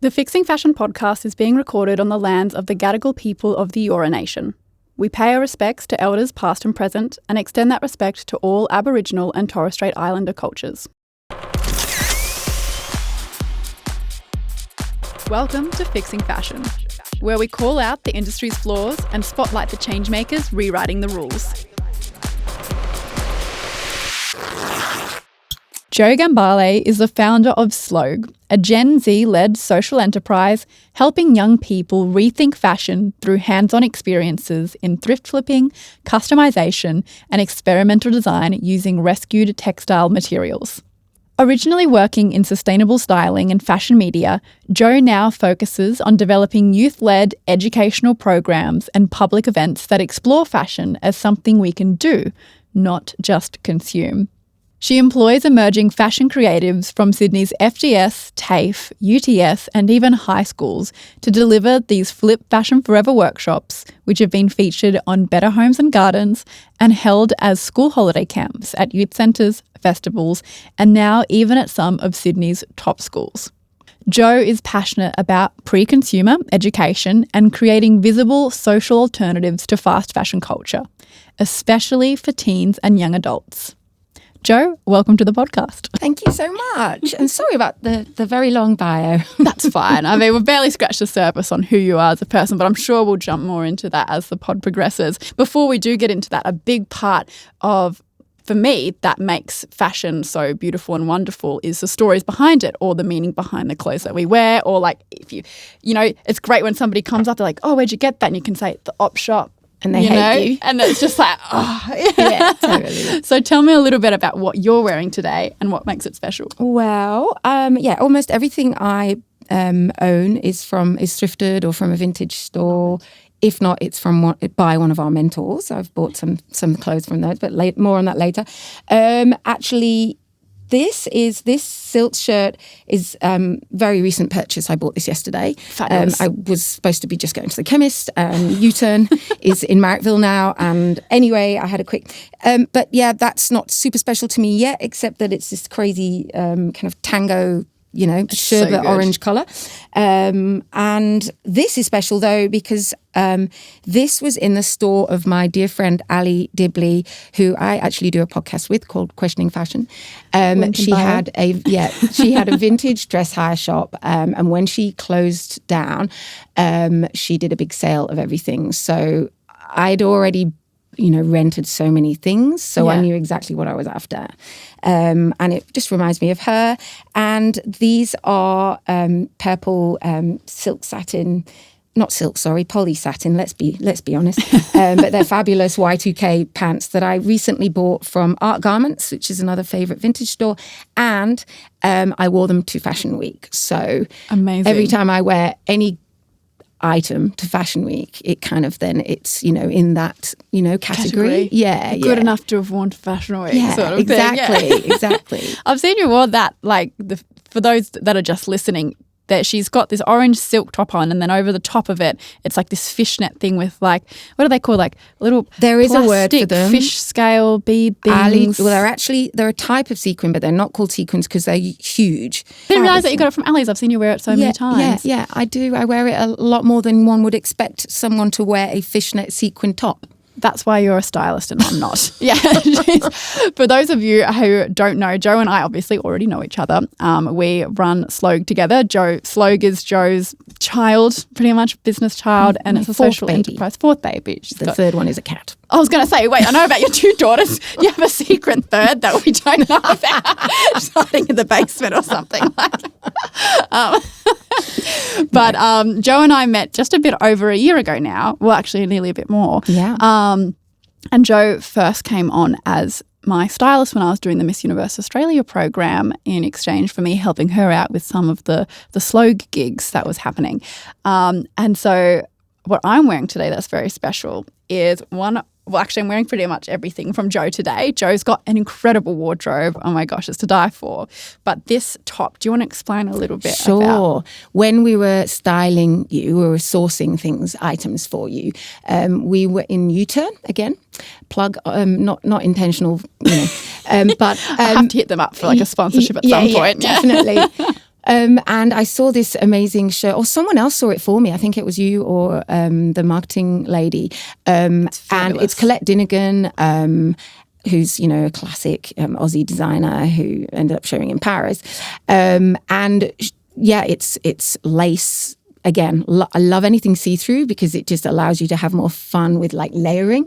The Fixing Fashion podcast is being recorded on the lands of the Gadigal people of the Eora Nation. We pay our respects to elders past and present and extend that respect to all Aboriginal and Torres Strait Islander cultures. Welcome to Fixing Fashion, where we call out the industry's flaws and spotlight the changemakers rewriting the rules. Jo Gambale is the founder of Slogue, a Gen Z-led social enterprise helping young people rethink fashion through hands-on experiences in thrift flipping, customisation and experimental design using rescued textile materials. Originally working in sustainable styling and fashion media, Jo now focuses on developing youth-led educational programs and public events that explore fashion as something we can do, not just consume. She employs emerging fashion creatives from Sydney's FDS, TAFE, UTS and even high schools to deliver these Flip Fashion Forever workshops, which have been featured on Better Homes and Gardens and held as school holiday camps at youth centres, festivals and now even at some of Sydney's top schools. Jo is passionate about pre-consumer education and creating visible social alternatives to fast fashion culture, especially for teens and young adults. Jo, welcome to the podcast. Thank you so much. And sorry about the very long bio. That's fine. I mean, we've barely scratched the surface on who you are as a person, but I'm sure we'll jump more into that as the pod progresses. Before we do get into that, a big part of, for me, that makes fashion so beautiful and wonderful is the stories behind it or the meaning behind the clothes that we wear. Or like if you know, it's great when somebody comes up, they're like, oh, where'd you get that? And you can say, the op shop. And they hate you. And it's just like, oh. Yeah, totally. So tell me a little bit about what you're wearing today and what makes it special. Well, almost everything I own is thrifted or from a vintage store. If not, it's by one of our mentors. I've bought some clothes from those, but more on that later. Actually, this silk shirt is very recent purchase. I bought this yesterday. Fabulous. I was supposed to be just going to the chemist. U-turn is in Marrickville now. And anyway, I had a quick... but yeah, that's not super special to me yet, except that it's this crazy kind of tango, sherbet so orange colour. And this is special though because this was in the store of my dear friend Ali Dibley, who I actually do a podcast with called Questioning Fashion. She had a vintage dress hire shop, and when she closed down, she did a big sale of everything. So I'd already rented so many things. So I knew exactly what I was after. And it just reminds me of her. And these are purple silk satin, not silk, sorry, poly satin, let's be honest. But they're fabulous Y2K pants that I recently bought from Art Garments, which is another favourite vintage store. And I wore them to Fashion Week. So amazing. Every time I wear any item to Fashion Week, it kind of then it's in that category. Yeah, good enough to have worn to Fashion Week. Yeah, sort of exactly, thing. Yeah. exactly. I've seen you wore that. For those that are just listening, that she's got this orange silk top on, and then over the top of it, it's like this fishnet thing with what do they call little? There is a word for them. Fish scale bead things. They're a type of sequin, but they're not called sequins because they're huge. I didn't realise that you got it from Ali's. I've seen you wear it so many times. Yeah, I do. I wear it a lot more than one would expect someone to wear a fishnet sequin top. That's why you're a stylist and I'm not. Yeah. For those of you who don't know, Jo and I obviously already know each other. We run Slogue together. Slogue is Jo's child, pretty much business child, and it's a social enterprise. Fourth baby. The third one is a cat. I was going to say, wait, I know about your two daughters. You have a secret third that we don't know about. She's hiding in the basement or something like that. But Jo and I met just a bit over a year ago now. Well, actually nearly a bit more. Yeah. And Jo first came on as my stylist when I was doing the Miss Universe Australia program in exchange for me helping her out with some of the Slogue gigs that was happening. And so what I'm wearing today that's very special is I'm wearing pretty much everything from Jo today. Jo's got an incredible wardrobe. Oh my gosh, it's to die for. But this top, do you want to explain a little bit about? Sure. When we were styling you, we were sourcing items for you. We were in U-turn again. Plug, not intentional, but I have to hit them up for a sponsorship at some point. Definitely. And I saw this amazing shirt, or someone else saw it for me. I think it was you or the marketing lady. And it's Colette Dinnigan, who's, a classic Aussie designer who ended up showing in Paris. It's lace. Again, I love anything see-through because it just allows you to have more fun with like layering.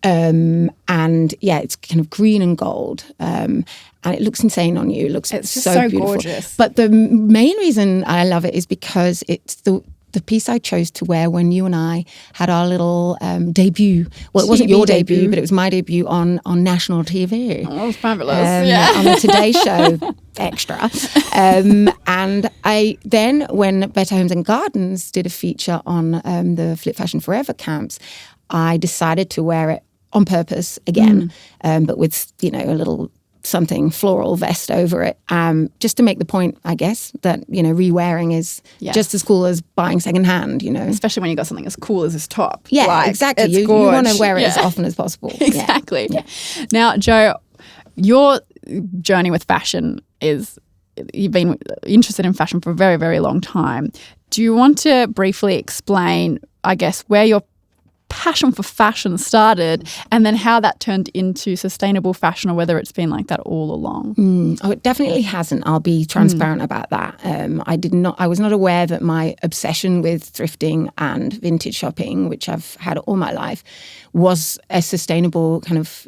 It's kind of green and gold. And it looks insane on you. It looks it's so beautiful. Gorgeous. But the main reason I love it is because it's the piece I chose to wear when you and I had our little debut. Well, it wasn't your debut, but it was my debut on national TV. Oh, fabulous. On the Today Show extra. And I then, when Better Homes and Gardens did a feature on the Flip Fashion Forever camps, I decided to wear it on purpose again, but with, a little something floral vest over it, just to make the point, I guess, that re-wearing is just as cool as buying secondhand. Especially when you got something as cool as this top. Yeah, exactly. You want to wear it as often as possible. Exactly. Yeah. Now, Jo, your journey with fashion is you've been interested in fashion for a very, very long time. Do you want to briefly explain, I guess, where your passion for fashion started and then how that turned into sustainable fashion, or whether it's been like that all along? It definitely hasn't. I'll be transparent about that. I was not aware that my obsession with thrifting and vintage shopping, which I've had all my life, was a sustainable kind of,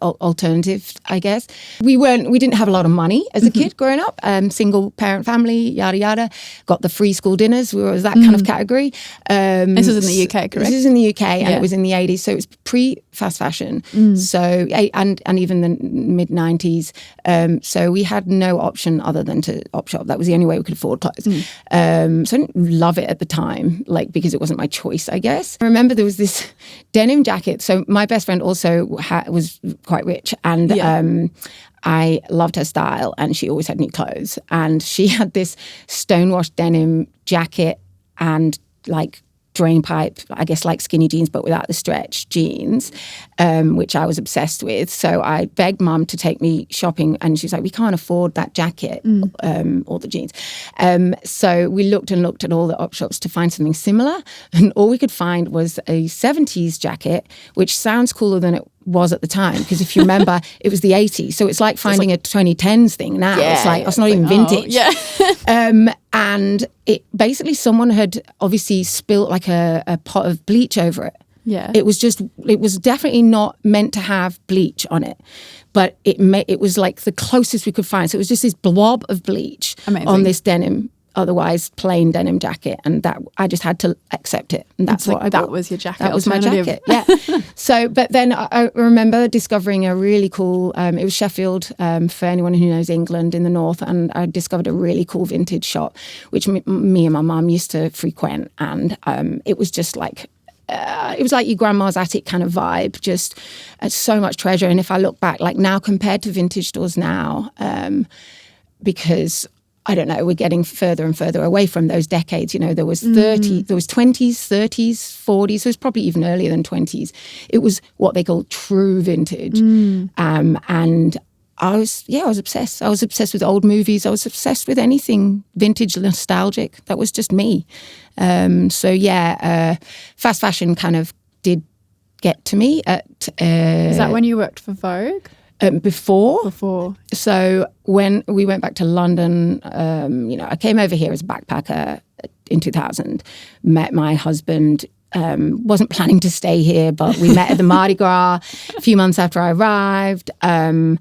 alternative, I guess. We didn't have a lot of money as a kid growing up, single parent family, yada, yada, got the free school dinners. We were that kind of category. This was in the UK, correct? This is in the UK. And it was in the 80s, so it was pre-fast fashion. So and even the mid-90s. So we had no option other than to op shop. That was the only way we could afford clothes. So I didn't love it at the time, because it wasn't my choice, I guess. I remember there was this denim jacket. So my best friend also was quite rich, and I loved her style, and she always had new clothes. And she had this stonewashed denim jacket and like drain pipe, I guess like skinny jeans, but without the stretch jeans, which I was obsessed with. So I begged Mum to take me shopping, and she was like, we can't afford that jacket or the jeans. So we looked and looked at all the op shops to find something similar, and all we could find was a 70s jacket, which sounds cooler than it was at the time, because if you remember, it was the 80s. So it's like finding a 2010s thing now. It's not even vintage. And it basically, someone had obviously spilt like a pot of bleach over it. Yeah. It was definitely not meant to have bleach on it, but it was like the closest we could find. So it was just this blob of bleach on this denim, otherwise plain denim jacket, and that I just had to accept it, and that's what I bought. That was your jacket. That was my jacket. Yeah. So, but then I remember discovering a really cool. It was Sheffield, for anyone who knows England in the north, and I discovered a really cool vintage shop, which me and my mum used to frequent, and it was just like. It was like your grandma's attic kind of vibe, just so much treasure. And if I look back, like now compared to vintage stores now, because I don't know, we're getting further and further away from those decades. There was 20s, 30s, 40s. So it was probably even earlier than 20s. It was what they call true vintage. And I was obsessed. I was obsessed with old movies. I was obsessed with anything vintage, nostalgic. That was just me. Fast fashion kind of did get to me at... Is that when you worked for Vogue? Before. So when we went back to London, I came over here as a backpacker in 2000, met my husband, wasn't planning to stay here, but we met at the Mardi Gras a few months after I arrived. The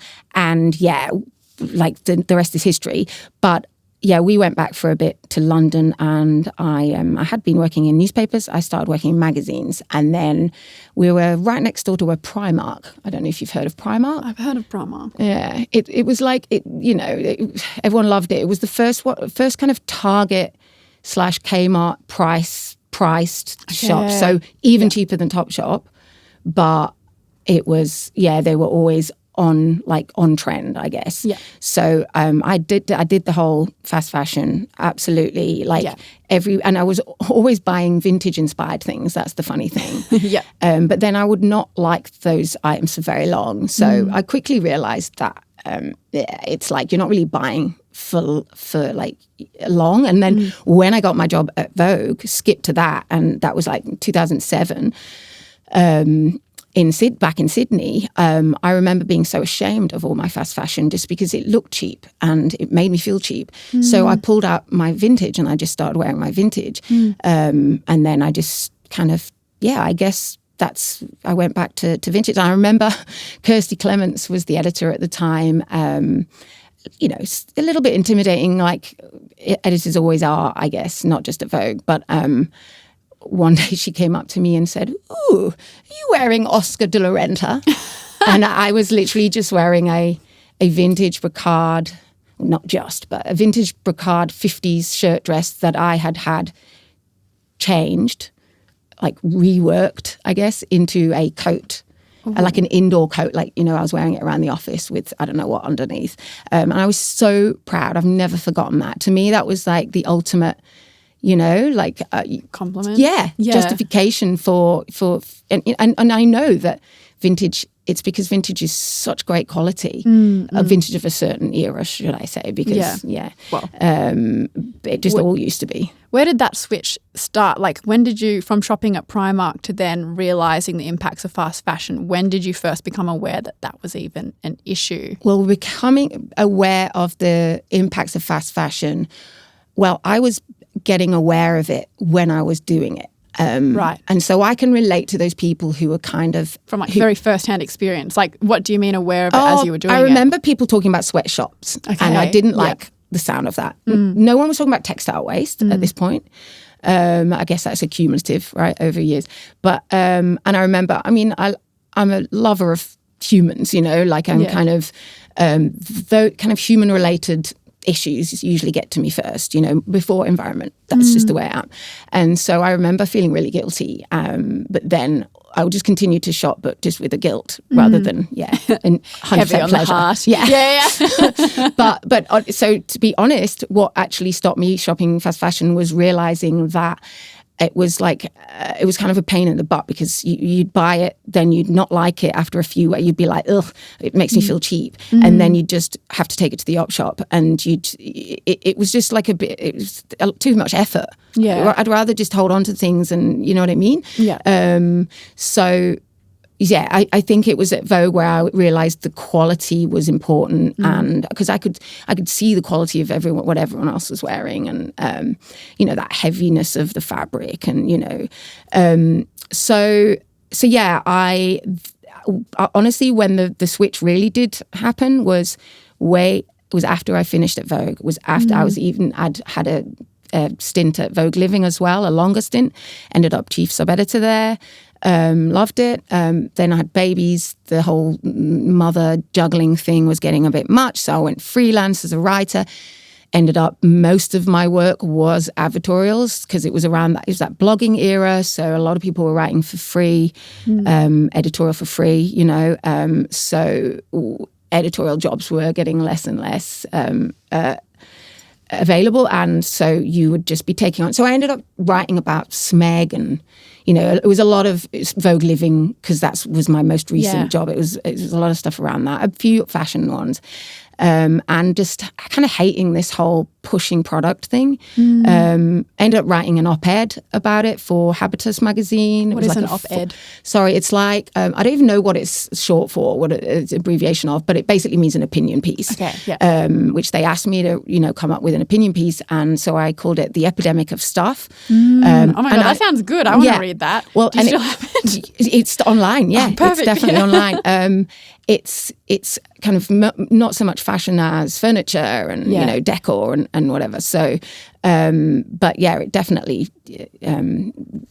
rest is history. But yeah, we went back for a bit to London, and I had been working in newspapers. I started working in magazines, and then we were right next door to a Primark. I don't know if you've heard of Primark. I've heard of Primark. Yeah, it was like everyone loved it. It was the first kind of Target / Kmart priced shop, so even cheaper than Topshop, but it was they were always on trend, I guess. Yeah. So I did the whole fast fashion, absolutely, and I was always buying vintage inspired things. That's the funny thing. But then I would not like those items for very long. So I quickly realized that it's like you're not really buying for like long. And then when I got my job at Vogue, skipped to that, and that was like 2007. Back in Sydney, I remember being so ashamed of all my fast fashion just because it looked cheap and it made me feel cheap. So I pulled out my vintage and I just started wearing my vintage. And then I just kind of, I guess I went back to vintage. I remember Kirsty Clements was the editor at the time. You know, a little bit intimidating, like editors always are, I guess, not just at Vogue. But one day she came up to me and said, "Ooh, are you wearing Oscar de la Renta?" And I was literally just wearing a vintage brocade, not just, but a vintage brocade 50s shirt dress that I had changed, like reworked, I guess, into a coat. Like an indoor coat, like, you know, I was wearing it around the office with, I don't know what underneath. And I was so proud. I've never forgotten that. To me, that was like the ultimate, you know, like compliment. Yeah. Justification for and I know that vintage, it's because vintage is such great quality. A vintage of a certain era, should I say, because well, it just all used to be. Where did that switch start? Like, when did you, from shopping at Primark to then realising the impacts of fast fashion, when did you first become aware that that was even an issue? Well, becoming aware of the impacts of fast fashion, well, I was getting aware of it when I was doing it. Right. And so I can relate to those people who are kind of... From like very first-hand experience. Like, what do you mean aware of it as you were doing it? I remember people talking about sweatshops, and I didn't like the sound of that. No one was talking about textile waste at this point. I guess that's accumulative, right, over years. But, and I remember, I mean, I'm a lover of humans, you know, like I'm kind of, human-related issues usually get to me first, you know, before environment. That's just the way I am. And so I remember feeling really guilty. But then I would just continue to shop, but just with a guilt rather than, and 100% heavy on pleasure. the heart. Yeah. But so to be honest, what actually stopped me shopping fast fashion was realizing that it was like, it was kind of a pain in the butt because you'd buy it, then you'd not like it after a few, where you'd be like, ugh, it makes me feel cheap. And then you'd just have to take it to the op shop, and it was just like it was too much effort. Yeah. I'd rather just hold on to things, and you know what I mean? Yeah. So yeah, I think it was at Vogue where I realized the quality was important, and because I could see the quality of what everyone else was wearing, and you know, that heaviness of the fabric, and you know, so yeah, I honestly, when the switch really did happen was after I finished at Vogue, was after I'd had a stint at Vogue Living as well, a longer stint, ended up chief sub-editor there. Loved it. Then I had babies. The whole mother juggling thing was getting a bit much. So I went freelance as a writer. Ended up, most of my work was advertorials because it was that blogging era. So a lot of people were writing for free, editorial for free, you know. So editorial jobs were getting less and less available, and so you would just be taking on. So I ended up writing about Smeg, and you know, it was a lot of Vogue Living because that was my most recent job. It was a lot of stuff around that, a few fashion ones, and just kind of hating this whole pushing product thing. Ended up writing an op-ed about it for Habitus magazine. What is an op-ed? Sorry, it's like, I don't even know what it's short for, what it's an abbreviation of, but it basically means an opinion piece. Okay, yeah. Which they asked me to, you know, come up with an opinion piece, and so I called it The Epidemic of Stuff. Oh my God, that sounds good. I want to read that. Well, do you still have it? It's online, yeah. Oh, perfect. It's definitely online. It's kind of not so much fashion as furniture and you know, decor and whatever. So, but yeah, it definitely.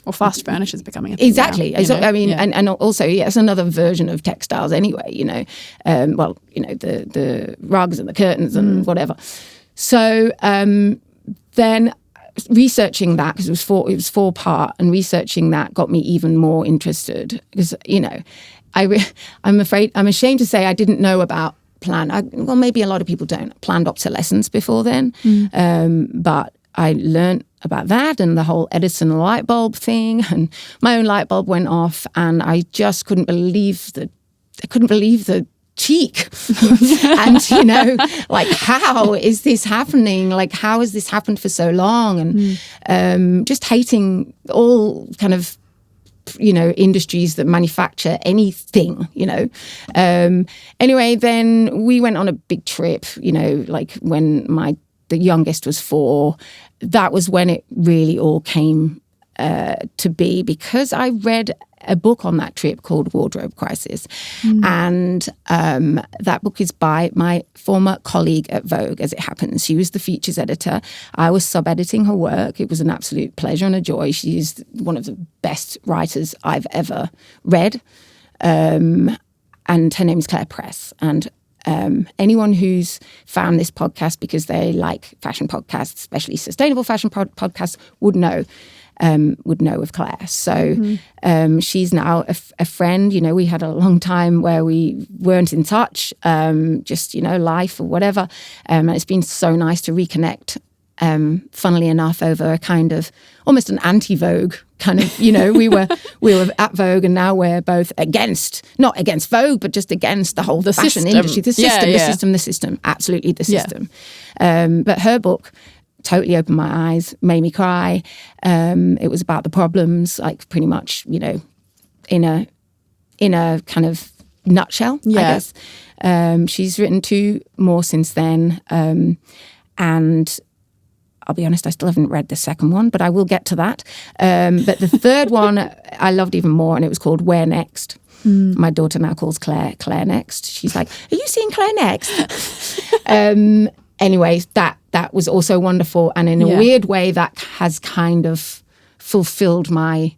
Or fast furniture is becoming a thing exactly. now, So, I mean, and also, it's another version of textiles anyway. You know, well, you know, the rugs and the curtains and whatever. So then researching that, because it was 4-part, and researching that got me even more interested because, you know, I'm ashamed to say I didn't know about well, maybe a lot of people don't, planned obsolescence before then, but I learned about that and the whole Edison light bulb thing, and my own light bulb went off, and I just couldn't believe the cheek. And, like, how is this happening? Like, how has this happened for so long? And just hating all kind of, industries that manufacture anything, Anyway, then we went on a big trip, like when the youngest was 4. That was when it really all came to be, because I read a book on that trip called Wardrobe Crisis. And that book is by my former colleague at Vogue, as it happens. She was the features editor. I was sub-editing her work. It was an absolute pleasure and a joy. She's one of the best writers I've ever read. And her name is Claire Press. And anyone who's found this podcast because they like fashion podcasts, especially sustainable fashion podcasts, would know of Claire. So she's now a friend. We had a long time where we weren't in touch, just, life or whatever. And it's been so nice to reconnect, funnily enough, over a kind of almost an anti-Vogue kind of, we were at Vogue, and now we're both not against Vogue, but just against the whole fashion industry, the system, absolutely the system. But her book totally opened my eyes, made me cry. It was about the problems, like pretty much, in a kind of nutshell, I guess. She's written 2 more since then. And I'll be honest, I still haven't read the second one, but I will get to that. But the third one I loved even more, and it was called Where Next? My daughter now calls Claire Next. She's like, are you seeing Claire Next? Anyways, that was also wonderful. And in a weird way, that has kind of fulfilled my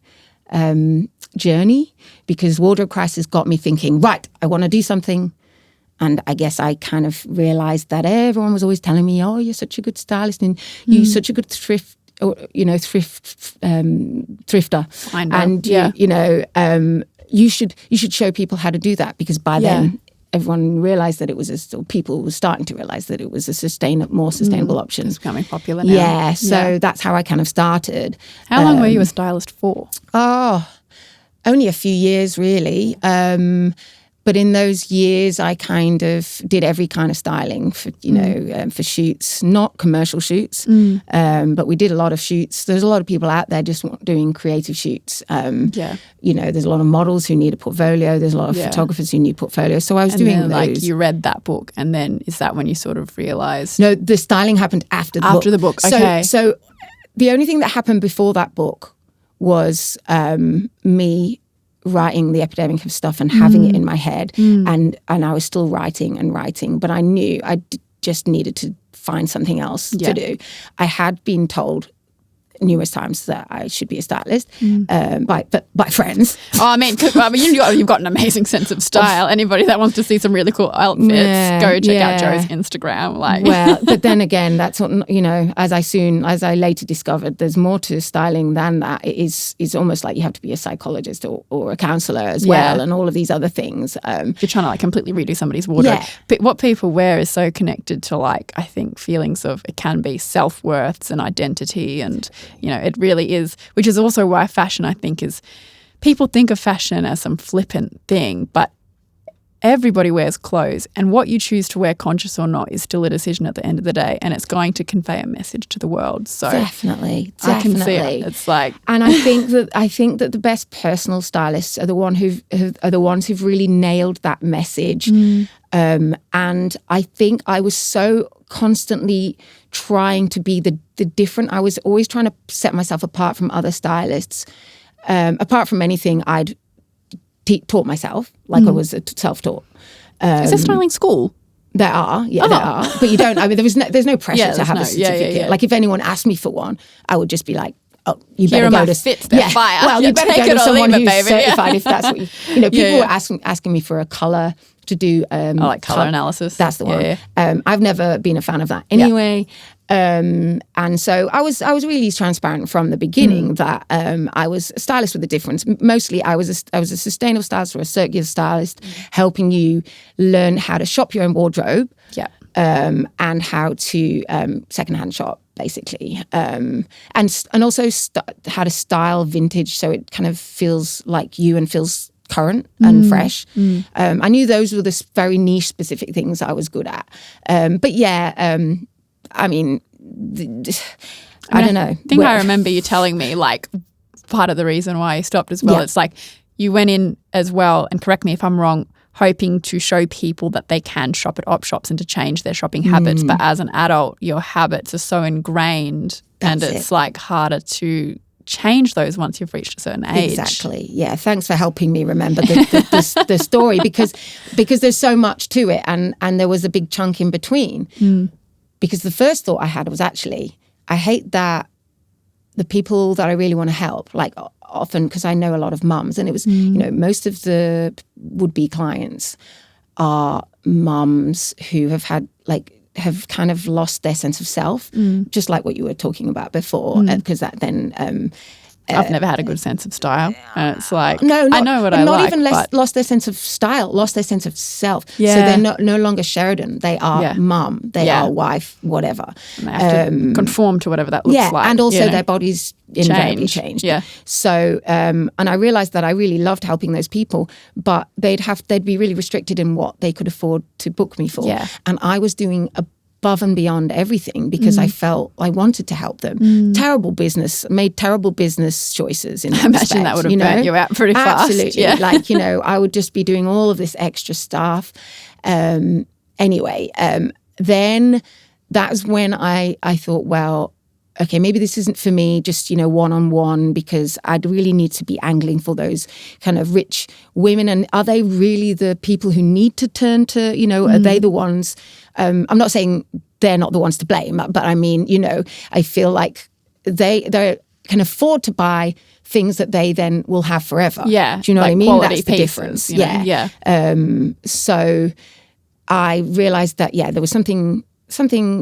journey, because Wardrobe Crisis got me thinking, right, I want to do something. And I guess I kind of realized that everyone was always telling me, oh, you're such a good stylist and you're such a good thrifter. I know. And, you should show people how to do that, because by then everyone realized that it was people were starting to realize that it was a more sustainable option. It's becoming popular now. Yeah, so that's how I kind of started. How long were you a stylist for? Oh, only a few years, really. But in those years, I kind of did every kind of styling for, for shoots, not commercial shoots, but we did a lot of shoots. There's a lot of people out there just doing creative shoots. There's a lot of models who need a portfolio. There's a lot of photographers who need portfolios. So I was doing those. Like, you read that book, and then is that when you sort of realised? No, the styling happened after the book. After the book, okay. So the only thing that happened before that book was me writing The Epidemic of Stuff and having it in my head, and I was still writing, but I knew I just needed to find something else to do. I had been told numerous times that I should be a stylist by friends. Oh, I mean, you've got an amazing sense of style. Anybody that wants to see some really cool outfits, go check out Jo's Instagram. Well, but then again, that's what, as I later discovered, there's more to styling than that. It's almost like you have to be a psychologist or a counsellor as well, and all of these other things. If you're trying to completely redo somebody's wardrobe. But what people wear is so connected to I think feelings of, it can be self-worths and identity, and it really is, which is also why fashion, I think, is, people think of fashion as some flippant thing, but everybody wears clothes, and what you choose to wear, conscious or not, is still a decision at the end of the day, and it's going to convey a message to the world. So definitely. I can see it. It's like, and I think that the best personal stylists are the ones who've really nailed that message. And I think I was so constantly trying to be the different. I was always trying to set myself apart from other stylists. Apart from anything I'd taught myself, I was self-taught. Is there styling school? There are, there are. But you don't, there's no pressure to have a certificate. Yeah. Like, if anyone asked me for one, I would just be like, oh, you better go to fits, they're fire. Well, you better go to someone who's certified, if that's what people were asking me for a colour to do like colour analysis. That's the one. I've never been a fan of that anyway. And so I was really transparent from the beginning that I was a stylist with a difference. Mostly I was a sustainable stylist or a circular stylist, helping you learn how to shop your own wardrobe. And how to secondhand shop, basically, and also how to style vintage so it kind of feels like you and feels current and fresh. I knew those were the very niche specific things I was good at. But yeah, I mean, I don't know. I think I remember you telling me like part of the reason why you stopped as well. It's like you went in as well, and correct me if I'm wrong, hoping to show people that they can shop at op shops and to change their shopping habits. But as an adult, your habits are so ingrained and it's like harder to change those once you've reached a certain age. Exactly. Yeah. Thanks for helping me remember the story because there's so much to it, and there was a big chunk in between. Because the first thought I had was actually, I hate that the people that I really want to help, like often, because I know a lot of mums, and it was, you know, most of the would-be clients are mums who have had have kind of lost their sense of self, just like what you were talking about before, because that then... I've never had a good sense of style. And it's like, I know what I like. Not even lost their sense of style, lost their sense of self. Yeah. So they're no longer Sheridan. They are mum. They are wife, whatever. And they have to conform to whatever that looks like. And also their bodies invariably changed. Yeah. So, and I realised that I really loved helping those people, but they'd be really restricted in what they could afford to book me for. Yeah. And I was doing above and beyond everything because I felt I wanted to help them. Made terrible business choices in that I imagine respect, that would have burnt you out pretty fast. Absolutely. Yeah. Like, you know, I would just be doing all of this extra stuff. Anyway, then that's when I thought, well, okay, maybe this isn't for me, just, you know, one-on-one, because I'd really need to be angling for those kind of rich women. And are they really the people who need to turn to, you know, are they the ones? I'm not saying they're not the ones to blame, but I mean, you know, I feel like they can afford to buy things that they then will have forever. Yeah. Do you know what I mean? Quality That's the pieces, difference. You know? Yeah. So I realized that, there was something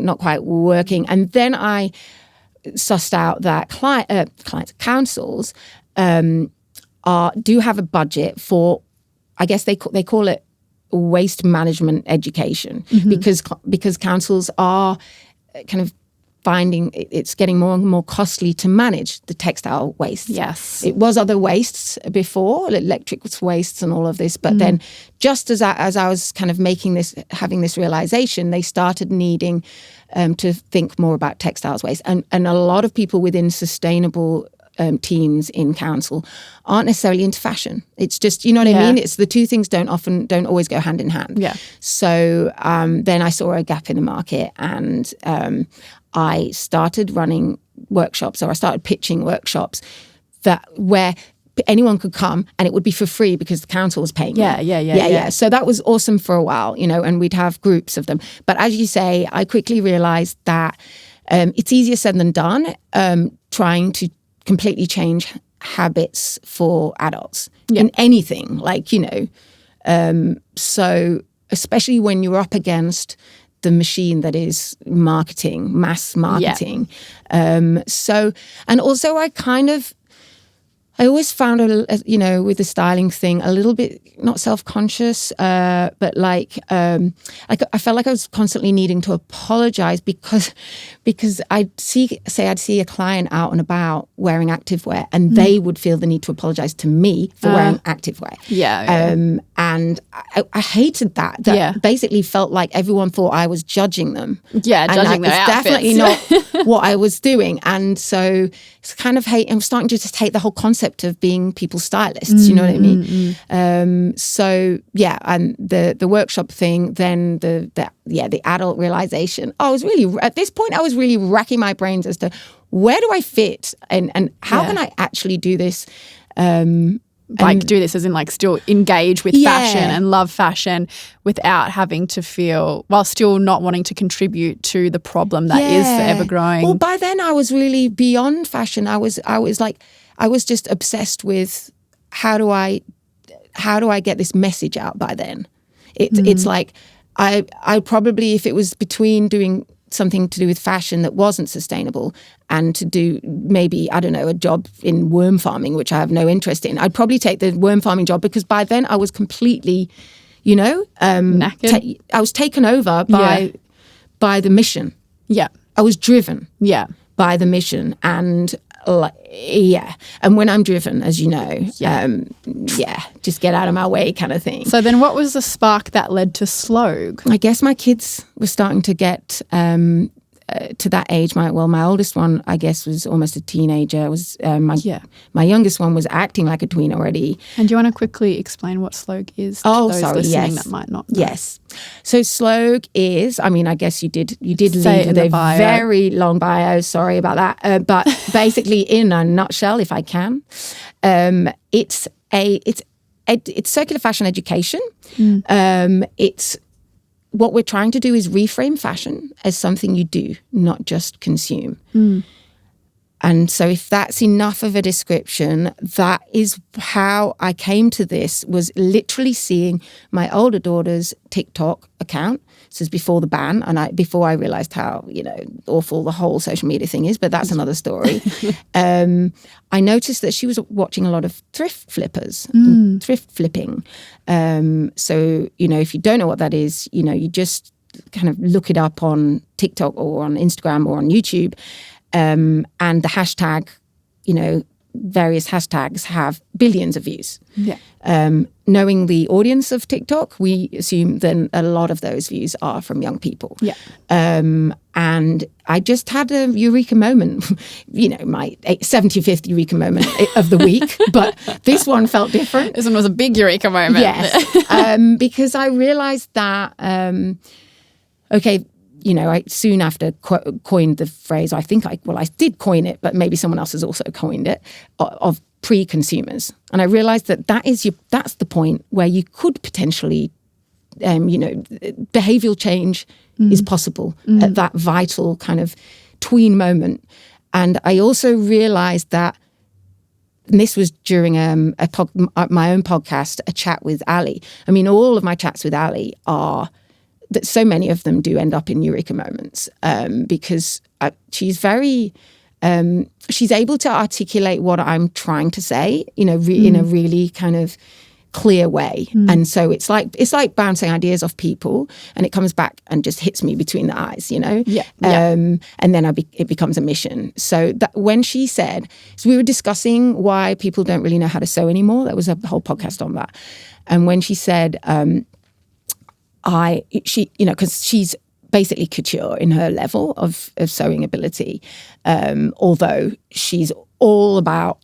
not quite working. And then I sussed out that clients, councils do have a budget for, I guess they call it waste management education, because councils are kind of finding it's getting more and more costly to manage the textile waste. Yes. It was other wastes before, electric wastes and all of this, but then just as I was kind of having this realization, they started needing to think more about textiles waste. And a lot of people within sustainable teams in council aren't necessarily into fashion. It's just, you know what I mean? It's the two things don't always go hand in hand. Yeah. So then I saw a gap in the market, and I started running workshops, or I started pitching workshops where anyone could come and it would be for free because the council was paying. Yeah. So that was awesome for a while, you know, and we'd have groups of them. But as you say, I quickly realized that it's easier said than done, trying to completely change habits for adults in anything, like, you know. So especially when you're up against the machine that is marketing, mass marketing. So, and also I always found, you know, with the styling thing, a little bit not self-conscious, but like I felt like I was constantly needing to apologize because I'd see a client out and about wearing activewear, and they would feel the need to apologize to me for wearing activewear. And I hated that. That basically felt like everyone thought I was judging them. Yeah, and judging their outfits. Definitely not what I was doing. And so it's kind of I'm starting to just hate the whole concept of being people's stylists. You know what I mean? So yeah, and the workshop thing, then the adult realization. At this point I was really racking my brains as to where do I fit and how can I actually do this. Do this as in like still engage with fashion and love fashion without having to feel, while still not wanting to contribute to the problem that is forever growing. Well, by then I was really beyond fashion. I was just obsessed with how do I get this message out by then. It's like I probably, if it was between doing something to do with fashion that wasn't sustainable and to do maybe, I don't know, a job in worm farming, which I have no interest in, I'd probably take the worm farming job, because by then I was completely, you know, knackered. I was taken over by the mission. Yeah. I was driven by the mission. And Yeah. And when I'm driven, as you know, just get out of my way kind of thing. So then what was the spark that led to Slogue? I guess my kids were starting to get to that age. My oldest one, I guess, was almost a teenager. My youngest one was acting like a tween already. And do you want to quickly explain what Slogue is to those listening that might not know? Yes. So Slogue is, I mean, I guess you did Say lead with a very long bio. Sorry about that. But basically, in a nutshell, if I can, it's circular fashion education. It's what we're trying to do is reframe fashion as something you do, not just consume. And so if that's enough of a description, that is how I came to this, was literally seeing my older daughter's TikTok account. This is before the ban, and before I realized how, awful the whole social media thing is, but that's another story. I noticed that she was watching a lot of thrift flippers, thrift flipping. So, if you don't know what that is, you just kind of look it up on TikTok or on Instagram or on YouTube. And the hashtag, various hashtags have billions of views. Yeah. Knowing the audience of TikTok, we assume then a lot of those views are from young people. Yeah. And I just had a eureka moment, my 75th eureka moment of the week, but this one felt different. This one was a big eureka moment. Yes. Because I realized that, I soon after coined the phrase, I did coin it, but maybe someone else has also coined it, of pre-consumers. And I realized that's the point where you could potentially, behavioral change is possible at that vital kind of tween moment. And I also realized that, and this was during my own podcast, a chat with Ali. I mean, all of my chats with Ali are, that so many of them do end up in eureka moments because she's very, she's able to articulate what I'm trying to say, in a really kind of clear way. And so it's like bouncing ideas off people, and it comes back and just hits me between the eyes, Yeah. And then it becomes a mission. So that when she said, so we were discussing why people don't really know how to sew anymore. There was a whole podcast on that. And when she said, because she's basically couture in her level of sewing ability, although she's all about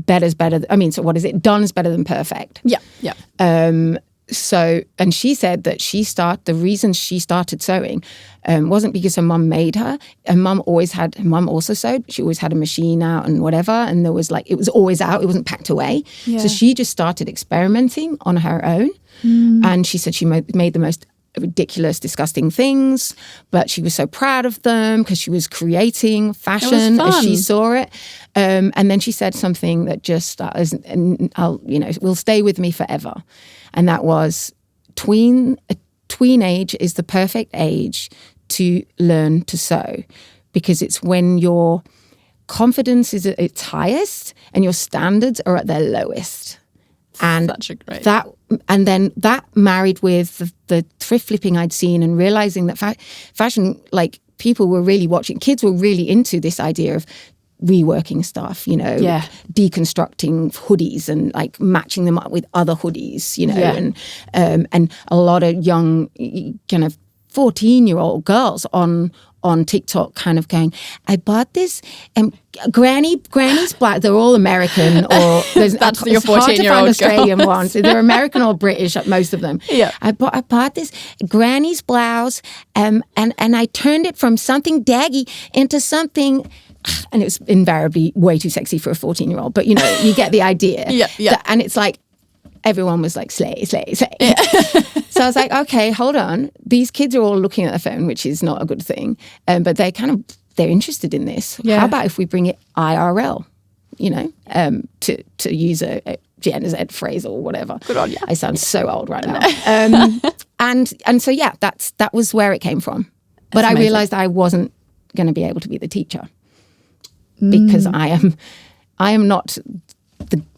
better's better. I mean, so what is it? Done's better than perfect. Yeah, yeah. And she said that the reason she started sewing wasn't because her mum made her. Her mum also sewed. She always had a machine out and whatever. And there was it was always out. It wasn't packed away. Yeah. So she just started experimenting on her own. And she said she made the most ridiculous, disgusting things, but she was so proud of them because she was creating fashion as she saw it. And then she said something that just will stay with me forever. And that was tween age is the perfect age to learn to sew, because it's when your confidence is at its highest and your standards are at their lowest. And such a great then that married with the thrift flipping I'd seen, and realizing that fashion, people were really watching, kids were really into this idea of reworking stuff, deconstructing hoodies and matching them up with other hoodies, and a lot of young kind of 14-year-old girls on TikTok kind of going, I bought this Granny's black. They're all American, or that's your 14-year-old hard to find Australian ones. They're American or British, most of them. Yeah. I bought this Granny's blouse, and I turned it from something daggy into something, and it was invariably way too sexy for a 14-year-old. But you get the idea. Yeah. And it's everyone was slay. Yeah. So I was okay, hold on. These kids are all looking at their phone, which is not a good thing. But they're interested in this. Yeah. How about if we bring it IRL, to use a Gen Z phrase or whatever. Good on you. I sound so old right now. And so, yeah, that was where it came from. But I realized I wasn't going to be able to be the teacher because I am not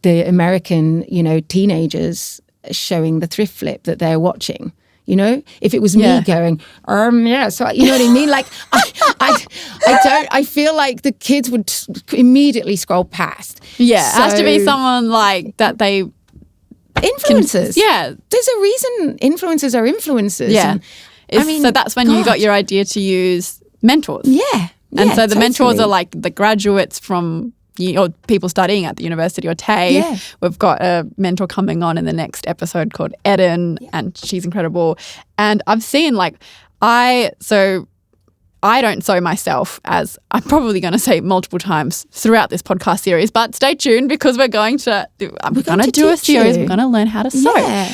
the American, teenagers showing the thrift flip that they're watching. You know, if it was me going, so you know what I mean? Like, I feel like the kids would immediately scroll past. Yeah, it has to be someone like that they... Influencers. There's a reason influencers are influencers. Yeah. So that's when you got your idea to use mentors. Yeah. And so the mentors are like the graduates from or people studying at the university or TAFE. Yeah. We've got a mentor coming on in the next episode called Eden, and she's incredible. And I've seen I don't sew myself, as I'm probably going to say multiple times throughout this podcast series, but stay tuned because we're going to do a series. We're going to learn how to sew. Yeah.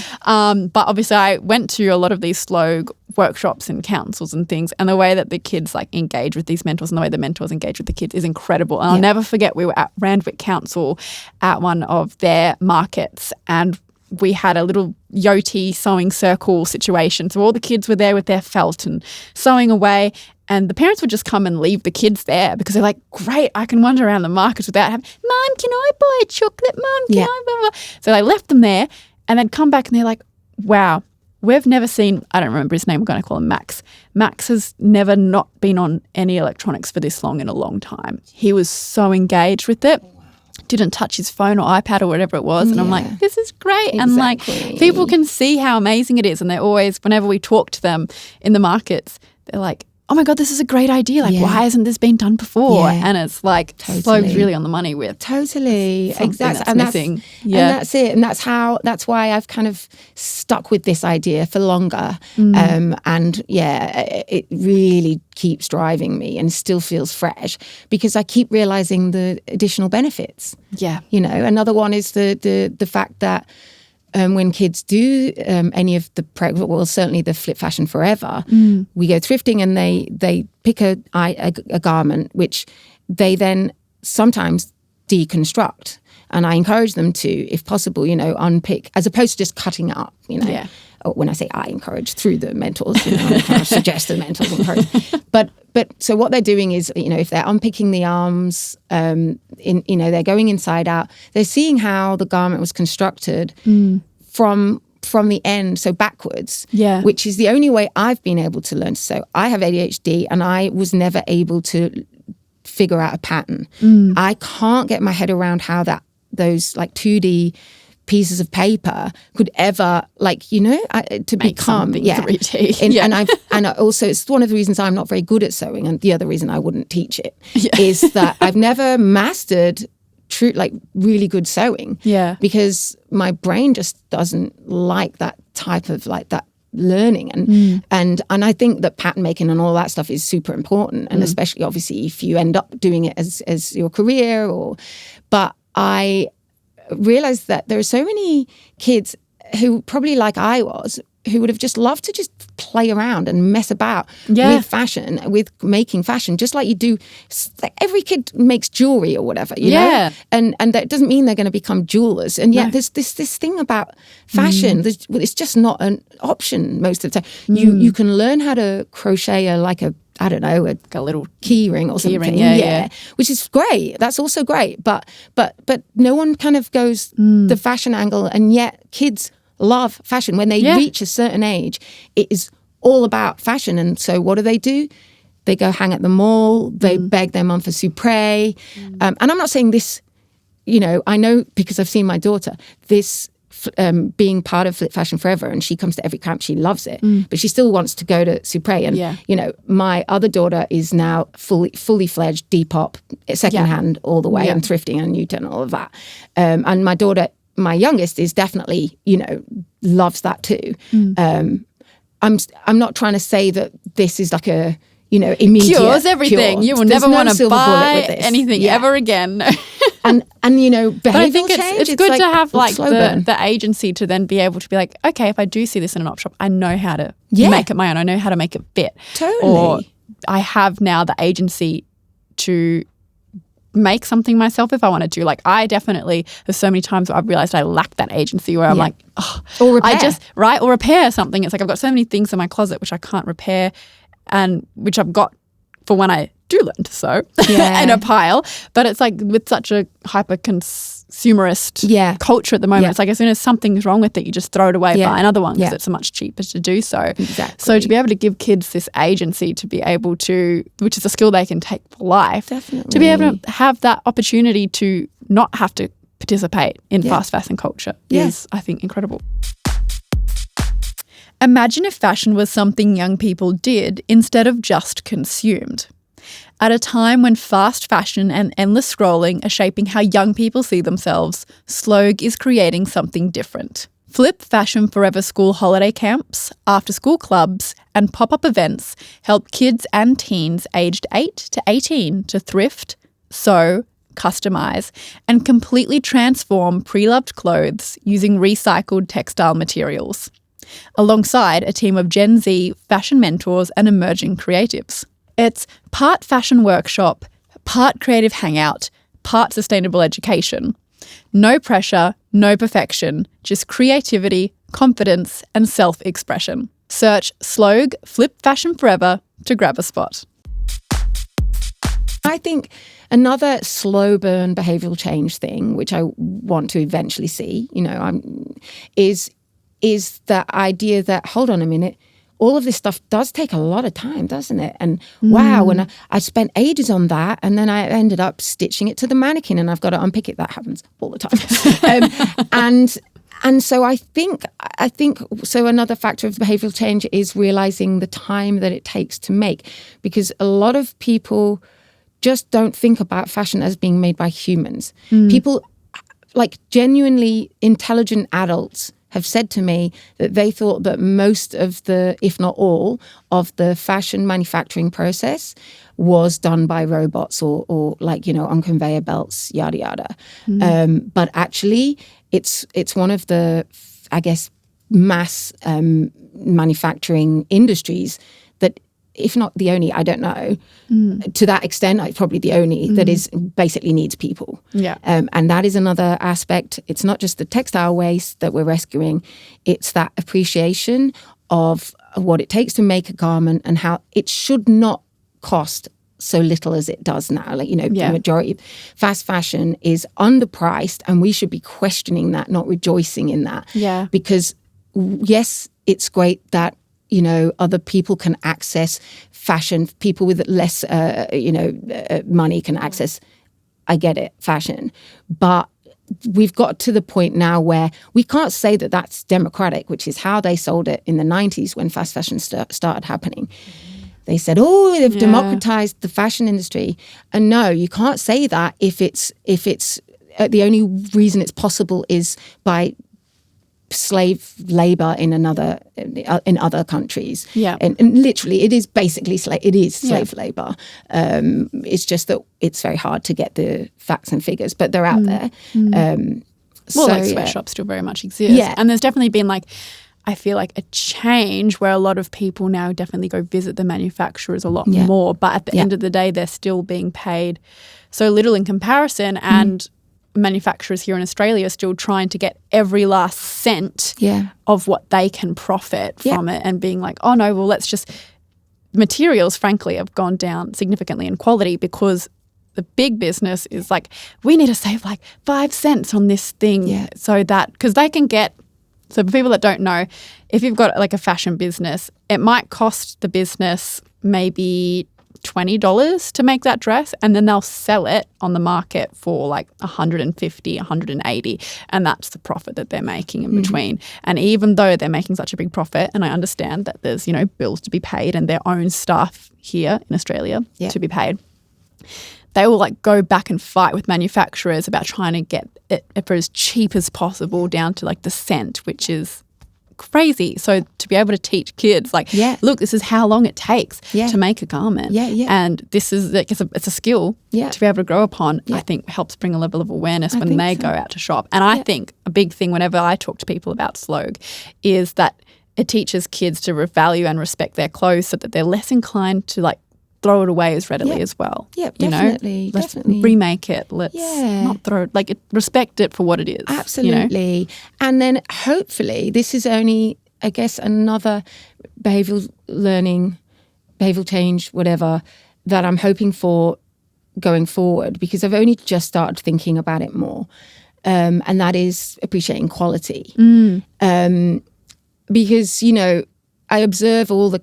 But obviously I went to a lot of these Slogue workshops and councils and things, and the way that the kids engage with these mentors and the way the mentors engage with the kids is incredible. And I'll never forget, we were at Randwick Council at one of their markets, and we had a little Yoti sewing circle situation. So all the kids were there with their felt and sewing away. And the parents would just come and leave the kids there because they're like, great, I can wander around the market without having, Mum, can I buy a chocolate? Mum, can I blah, blah. So they left them there and then come back and they're like, wow, we've never seen, I don't remember his name, we're going to call him Max. Max has never not been on any electronics for this long in a long time. He was so engaged with it. Didn't touch his phone or iPad or whatever it was. And I'm like, this is great. Exactly. And people can see how amazing it is. And they're always, whenever we talk to them in the markets, they're like, oh my God, this is a great idea. Why hasn't this been done before? Yeah. And it's like, Slogue's really on the money with. Totally. Exactly. That's and missing. And that's it. And that's why I've kind of stuck with this idea for longer. And it really keeps driving me and still feels fresh because I keep realizing the additional benefits. Yeah. You know, another one is the fact that when kids do any of the certainly the Flip Fashion Forever, we go thrifting and they pick a garment which they then sometimes deconstruct, and I encourage them to, if possible, unpick as opposed to just cutting up. Yeah. When I say I encourage through the mentors, I kind of suggest the mentors encourage. But so what they're doing is, if they're unpicking the arms, they're going inside out. They're seeing how the garment was constructed from the end, so backwards. Yeah. Which is the only way I've been able to learn to sew. I have ADHD, and I was never able to figure out a pattern. I can't get my head around how those 2D pieces of paper could ever to make become 3D. And also it's one of the reasons I'm not very good at sewing, and the other reason I wouldn't teach it is that I've never mastered really good sewing because my brain just doesn't like that type of that learning and I think that pattern making and all that stuff is super important, and especially obviously if you end up doing it as your career but I realized that there are so many kids who probably like I was who would have just loved to just play around and mess about with fashion, with making fashion, just like you do. Every kid makes jewelry or whatever, you know? And that doesn't mean they're going to become jewelers. And yet there's this thing about fashion. It's just not an option most of the time. You can learn how to crochet a little key ring or something. Which is great. That's also great. But no one kind of goes the fashion angle, and yet kids love fashion. When they reach a certain age, it is all about fashion. And so what do? They go hang at the mall. They beg their mum for Supre. And I'm not saying this, I know because I've seen my daughter, this being part of Flip Fashion Forever, and she comes to every camp, she loves it, but she still wants to go to Supre. And, my other daughter is now fully fledged Depop, secondhand all the way, and thrifting and Newton, all of that. And my daughter, my youngest, is definitely, loves that too. I'm not trying to say that this is like a, immediate cures everything. Cure. You will There's never no want to silver bullet buy with this. anything ever again. and behavioural but I think change. it's good to have slow burn. the agency to then be able to be like, okay, if I do see this in an op shop, I know how to make it my own. I know how to make it fit. Totally. Or I have now the agency to make something myself if I want to do. I definitely, there's so many times where I've realized I lack that agency where I'm like, or repair. Or repair something. It's like I've got so many things in my closet which I can't repair, and which I've got for when I do learn to sew in a pile. But it's like with such a hyper consumerist culture at the moment. It's like as soon as something's wrong with it, you just throw it away, buy another one because it's much cheaper to do so. Exactly. So to be able to give kids this agency to be able to, which is a skill they can take for life, to be able to have that opportunity to not have to participate in fast fashion culture is, I think, incredible. Imagine if fashion was something young people did instead of just consumed. At a time when fast fashion and endless scrolling are shaping how young people see themselves, Slogue is creating something different. Flip Fashion Forever school holiday camps, after-school clubs, and pop-up events help kids and teens aged 8 to 18 to thrift, sew, customise, and completely transform pre-loved clothes using recycled textile materials, alongside a team of Gen Z fashion mentors and emerging creatives. It's part fashion workshop, part creative hangout, part sustainable education. No pressure, no perfection, just creativity, confidence, and self-expression. Search Slogue Flip Fashion Forever to grab a spot. I think another slow burn behavioural change thing, which I want to eventually see, is the idea that, hold on a minute, all of this stuff does take a lot of time, doesn't it? And wow, and I spent ages on that, and then I ended up stitching it to the mannequin, and I've got to unpick it. That happens all the time. And so I think so. Another factor of behavioural change is realising the time that it takes to make, because a lot of people just don't think about fashion as being made by humans. People, like genuinely intelligent adults, have said to me that they thought that most of the, if not all, of the fashion manufacturing process was done by robots or on conveyor belts, yada, yada. But actually, it's one of the, I guess, mass manufacturing industries that, if not the only, I don't know, to that extent, probably the only that is basically needs people. Yeah. And that is another aspect. It's not just the textile waste that we're rescuing. It's that appreciation of what it takes to make a garment and how it should not cost so little as it does now. The majority of fast fashion is underpriced, and we should be questioning that, not rejoicing in that. Yeah. Because yes, it's great that other people can access fashion. People with less, money can access, I get it, fashion. But we've got to the point now where we can't say that that's democratic, which is how they sold it in the 90s when fast fashion started happening. They said, they've democratized the fashion industry. And no, you can't say that if it's the only reason it's possible is by slave labor in other countries. And literally it is basically slave labor. It's just that it's very hard to get the facts and figures, but they're out there. Sweatshops still very much exist. And there's definitely been I feel like a change where a lot of people now definitely go visit the manufacturers a lot more, but at the end of the day they're still being paid so little in comparison, and manufacturers here in Australia are still trying to get every last cent of what they can profit from it, and being like, oh no, well let's just, materials frankly have gone down significantly in quality because the big business is like, we need to save 5 cents on this thing so that, because they can get, so for people that don't know, if you've got a fashion business, it might cost the business maybe $20 to make that dress, and then they'll sell it on the market for $150, $180, and that's the profit that they're making in between. And even though they're making such a big profit, and I understand that there's bills to be paid and their own staff here in Australia to be paid, they will go back and fight with manufacturers about trying to get it for as cheap as possible down to the cent, which is crazy. So to be able to teach kids look, this is how long it takes to make a garment, and this is it's a skill to be able to grow upon, I think helps bring a level of awareness when they go out to shop. And I think a big thing whenever I talk to people about Slogue is that it teaches kids to value and respect their clothes so that they're less inclined to throw it away as readily as well. Definitely. Let's remake it. Let's not throw it, respect it for what it is. Absolutely. And then hopefully this is only, I guess, another behavioural learning, behavioural change, whatever, that I'm hoping for going forward, because I've only just started thinking about it more. and that is appreciating quality. Because, you know, I observe all the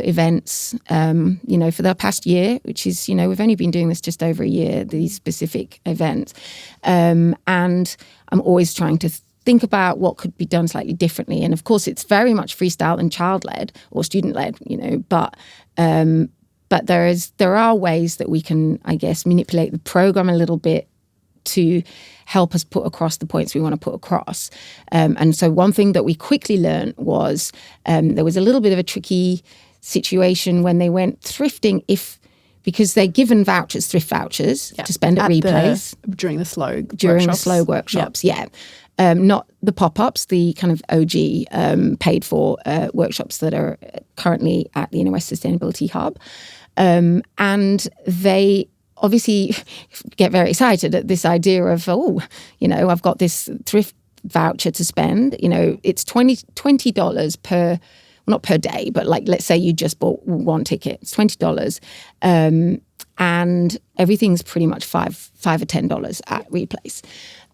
events, you know, for the past year, which is, you know, we've only been doing this just over a year, these specific events. And I'm always trying to think about what could be done slightly differently. And of course, it's very much freestyle and child-led or student-led, you know, but there are ways that we can, I guess, manipulate the program a little bit to help us put across the points we want to put across. And so one thing that we quickly learned was there was a little bit of a tricky situation when they went thrifting because they're given vouchers, thrift vouchers, to spend at Replace. During the Slogue workshops. Yeah. Not the pop-ups, the kind of OG paid-for workshops that are currently at the Inner West Sustainability Hub. And they obviously get very excited at this idea of, you know, I've got this thrift voucher to spend. You know, it's $20 per, well, not per day, but like, let's say you just bought one ticket. It's $20. And everything's pretty much $5 or $10 at Replace.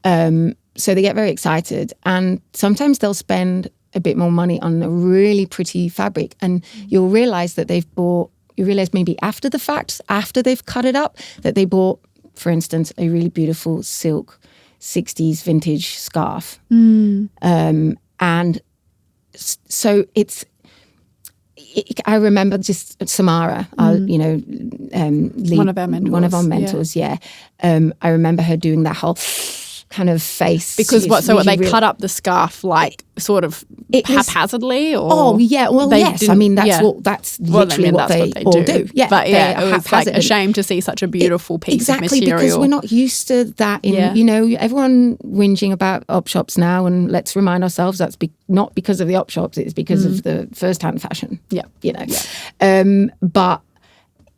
So they get very excited. And sometimes they'll spend a bit more money on a really pretty fabric. And you'll realize that you realize maybe after the fact, after they've cut it up, that they bought, for instance, a really beautiful silk 60s vintage scarf. And so I remember just Samara, you know, one of our mentors. Yeah. I remember her doing that whole kind of face. Because they cut up the scarf like sort of haphazardly? Or oh, yeah. Well, yes. I mean, that's literally what they all do. Yeah. But yeah, it was like a shame to see such a beautiful piece of material. Exactly, because we're not used to that. You know, everyone whinging about op shops now, and let's remind ourselves that's not because of the op shops, it's because of the first-hand fashion. Yeah. You know. Yeah. But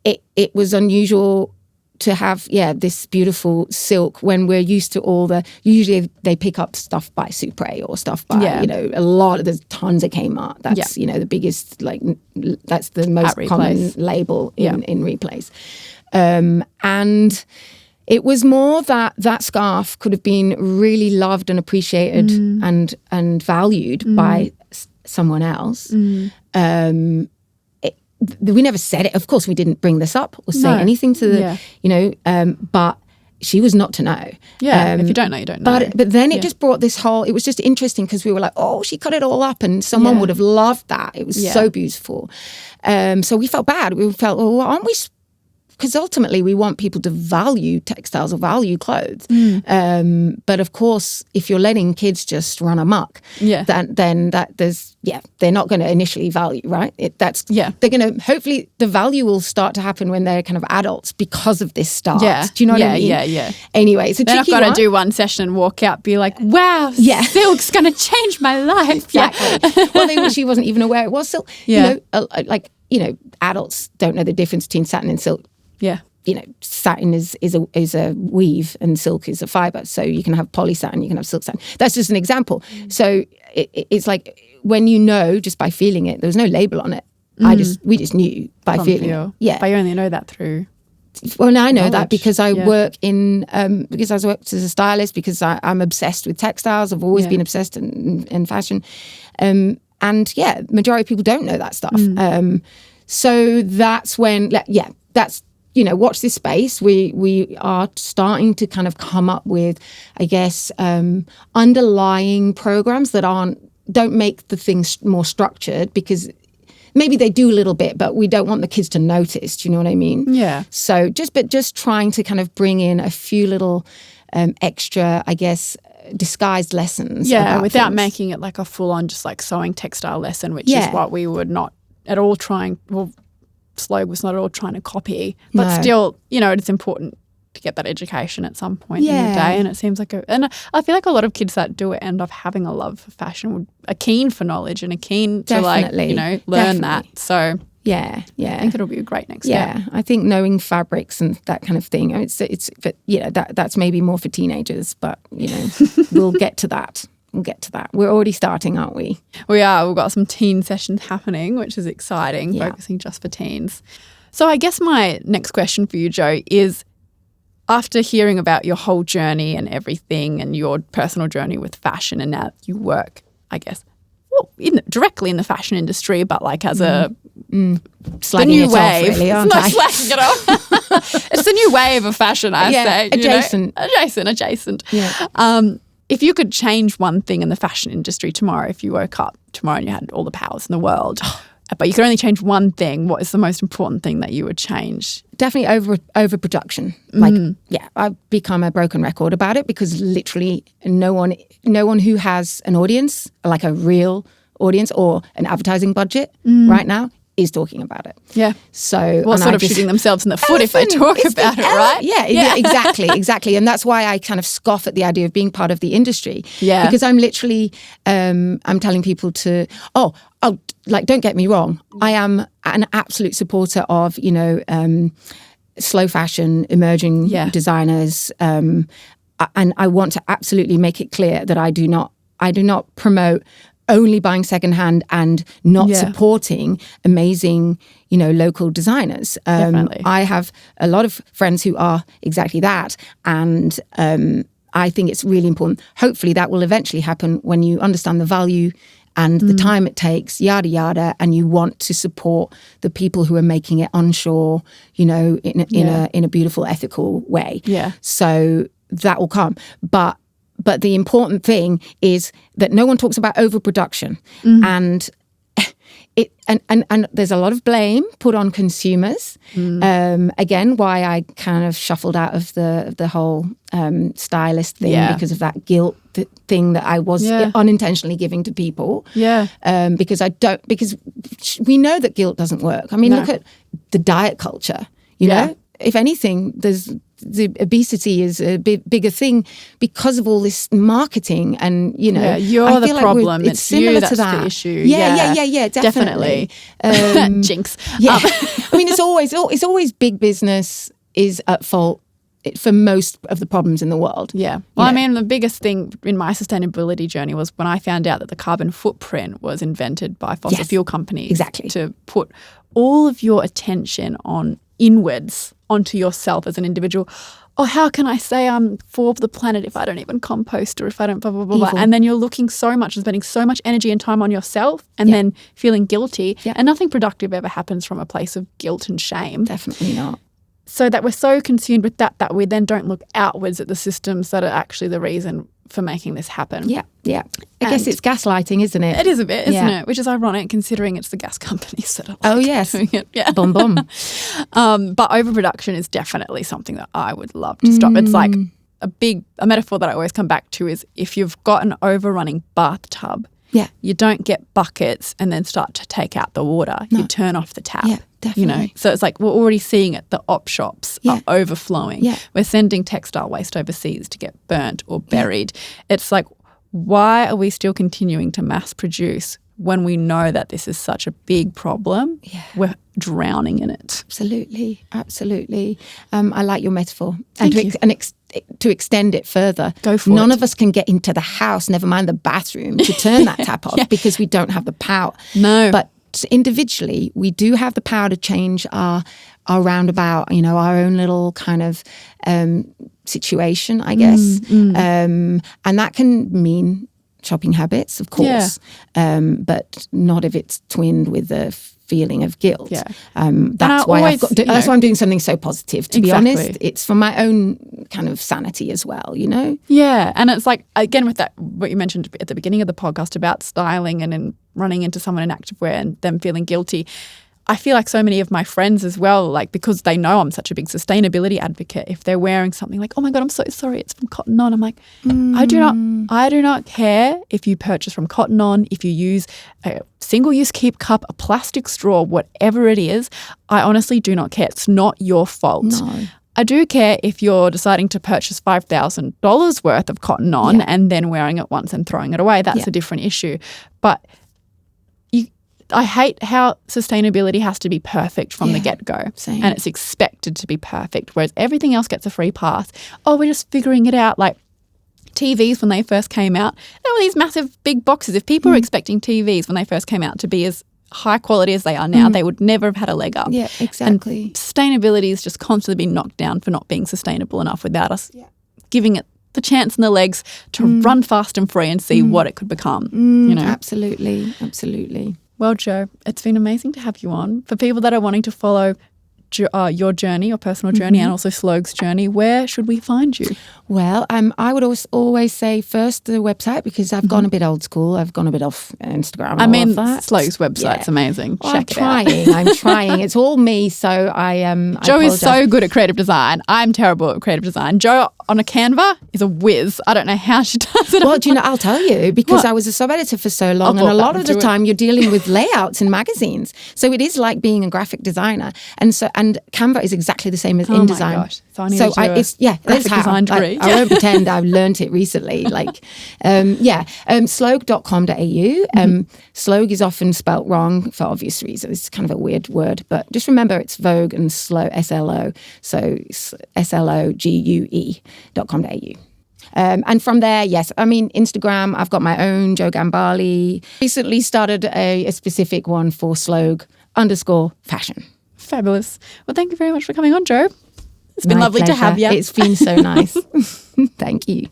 it was unusual to have, this beautiful silk when we're used to usually they pick up stuff by Supre or stuff by, you know, there's tons of Kmart. That's, you know, the biggest, like, that's the most common label in Replace. And it was more that scarf could have been really loved and appreciated and valued by someone else. We never said it. Of course, we didn't bring this up or say anything to the, you know, but she was not to know. Yeah, if you don't know, you don't know. But then it just brought this whole, it was just interesting because we were like, she cut it all up and someone would have loved that. It was so beautiful. So we felt bad. We felt, aren't we? Because ultimately we want people to value textiles or value clothes. But of course, if you're letting kids just run amok, then they're not going to initially value, right? They're going to, hopefully the value will start to happen when they're kind of adults because of this start. Yeah. Do you know what I mean? Yeah. Anyway, it's a then tricky I've got one. to do one session and walk out, be like, wow, silk's going to change my life. Exactly. Well, she wasn't even aware it was silk. You know, adults don't know the difference between satin and silk. Yeah. You know, satin is a weave and silk is a fibre. So you can have poly satin, you can have silk satin. That's just an example. So it's like when you know just by feeling it, there was no label on it. We just knew by feeling it. Yeah. But you only know that through. Well, now I know that because I work because I worked as a stylist, because I'm obsessed with textiles. I've always been obsessed in fashion. Majority of people don't know that stuff. So that's when, that's, you know, watch this space. We are starting to kind of come up with, I guess, underlying programs that don't make the things more structured, because maybe they do a little bit, but we don't want the kids to notice. Do you know what I mean? Yeah. So just trying to kind of bring in a few little extra, I guess, disguised lessons. Yeah, without things. making it like a full-on just like sewing textile lesson, which is what we would not at all trying. Well, Slogue was not at all trying to copy, but still, you know, it's important to get that education at some point in the day. And it seems like and I feel like a lot of kids that do it end up having a love for fashion, are keen for knowledge and are keen to learn that. So yeah, I think it'll be a great next step. Yeah, I think knowing fabrics and that kind of thing. It's but that's maybe more for teenagers, but you know, we'll get to that. We're already starting, aren't we? We are. We've got some teen sessions happening, which is exciting, focusing just for teens. So I guess my next question for you, Jo, is after hearing about your whole journey and everything and your personal journey with fashion, and now you work, I guess, directly in the fashion industry, but like as a slagging new it wave. off, really, aren't It's I? not slagging it off. It's the new wave of fashion, I say. Adjacent. Adjacent. Yeah. If you could change one thing in the fashion industry tomorrow, if you woke up tomorrow and you had all the powers in the world, but you could only change one thing, what is the most important thing that you would change? Definitely overproduction. Like, I've become a broken record about it, because literally no one who has an audience, like a real audience or an advertising budget right now, is talking about it. Yeah. So sort of shooting themselves in the foot if they talk about it, right? Yeah, exactly. And that's why I kind of scoff at the idea of being part of the industry. Yeah. Because I'm literally, I'm telling people to, like, don't get me wrong. I am an absolute supporter of, slow fashion, emerging designers. And I want to absolutely make it clear that I do not promote only buying secondhand and not supporting amazing, local designers. Definitely. I have a lot of friends who are exactly that. And I think it's really important. Hopefully that will eventually happen when you understand the value and the time it takes, yada, yada, and you want to support the people who are making it onshore, in a beautiful, ethical way. Yeah. So that will come. But the important thing is that no one talks about overproduction, and there's a lot of blame put on consumers. Again, why I kind of shuffled out of the whole stylist thing, because of that guilt thing that I was unintentionally giving to people. Yeah. Because we know that guilt doesn't work. I mean, look at the diet culture. You know, if anything, the obesity is a bigger thing because of all this marketing, and you're I the feel problem. Like it's similar you that's to that. The issue. Yeah, definitely. Jinx. Yeah, I mean, it's always big business is at fault for most of the problems in the world. Yeah. Well, I mean, the biggest thing in my sustainability journey was when I found out that the carbon footprint was invented by fossil fuel companies to put all of your attention on inwards onto yourself as an individual. Oh, how can I say I'm for the planet if I don't even compost, or if I don't blah, blah, blah, blah. And then you're looking so much and spending so much energy and time on yourself, and then feeling guilty. Yeah. And nothing productive ever happens from a place of guilt and shame. Definitely not. So that we're so consumed with that we then don't look outwards at the systems that are actually the reason for making this happen. Yeah. I guess it's gaslighting, isn't it? It is a bit, isn't it? Which is ironic considering it's the gas companies that are doing it. Yeah. Boom, boom. But overproduction is definitely something that I would love to stop. It's like a metaphor that I always come back to is if you've got an overrunning bathtub, you don't get buckets and then start to take out the water. No. You turn off the tap. Yeah, definitely. So it's like we're already seeing it. The op shops are overflowing. Yeah. We're sending textile waste overseas to get burnt or buried. It's like, why are we still continuing to mass produce when we know that this is such a big problem? Yeah. We're drowning in it. Absolutely. I like your metaphor. Thank and you. To extend it further, None of us can get into the house, never mind the bathroom, to turn that tap off because we don't have the power. No. But individually, we do have the power to change our roundabout, our own little kind of situation, I guess. And that can mean shopping habits, of course, but not if it's twinned with the feeling of guilt. Yeah. That's why that's why I'm doing something so positive, to be honest. It's for my own kind of sanity as well, Yeah. And it's like, again, with that, what you mentioned at the beginning of the podcast about styling and then running into someone in activewear and them feeling guilty. I feel like so many of my friends as well, like because they know I'm such a big sustainability advocate, if they're wearing something like, oh my God, I'm so sorry, it's from Cotton On. I'm like, I do not care if you purchase from Cotton On, if you use a single-use keep cup, a plastic straw, whatever it is. I honestly do not care. It's not your fault. No. I do care if you're deciding to purchase $5,000 worth of Cotton On and then wearing it once and throwing it away. That's a different issue. But I hate how sustainability has to be perfect from the get-go. Same. And it's expected to be perfect, whereas everything else gets a free pass. Oh, we're just figuring it out. Like TVs, when they first came out, there were these massive big boxes. If people were expecting TVs when they first came out to be as high quality as they are now, they would never have had a leg up. Yeah, exactly. And sustainability has just constantly been knocked down for not being sustainable enough without us giving it the chance and the legs to run fast and free and see what it could become. Absolutely, absolutely. Well, Jo, it's been amazing to have you on. For people that are wanting to follow your journey, your personal journey, and also Slogue's journey, where should we find you? Well, I would always say first the website, because I've gone a bit old school. I've gone a bit off Instagram. I mean, Slogue's website's amazing. Well, Check it out. I'm trying. It's all me, so I Jo is so good at creative design. I'm terrible at creative design. Jo on a Canva is a whiz. I don't know how she does it. Well, do you know, I'll tell you, because I was a sub-editor for so long, and a lot of the time you're dealing with layouts in magazines. So it is like being a graphic designer. And Canva is exactly the same as InDesign. Oh my gosh. So I need to do a graphic design degree. I won't pretend I've learnt it recently. Slogue.com.au. Slogue is often spelt wrong for obvious reasons. It's kind of a weird word, but just remember it's Vogue and Slogue, S-L-O. So SLOGUE.com.au. And from there, yes, I mean, Instagram, I've got my own, Jo Gambale. Recently started a specific one for Slogue_fashion. Fabulous. Well, thank you very much for coming on, Jo. It's been lovely to have you. It's been so nice. Thank you.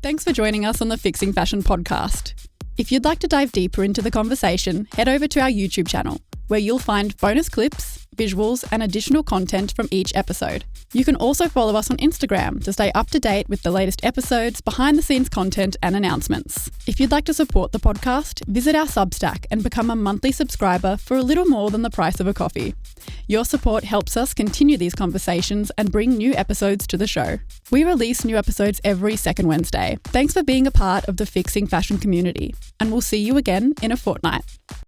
Thanks for joining us on the Fixing Fashion podcast. If you'd like to dive deeper into the conversation, head over to our YouTube channel, where you'll find bonus clips, visuals, and additional content from each episode. You can also follow us on Instagram to stay up to date with the latest episodes, behind-the-scenes content, and announcements. If you'd like to support the podcast, visit our Substack and become a monthly subscriber for a little more than the price of a coffee. Your support helps us continue these conversations and bring new episodes to the show. We release new episodes every second Wednesday. Thanks for being a part of the Fixing Fashion community, and we'll see you again in a fortnight.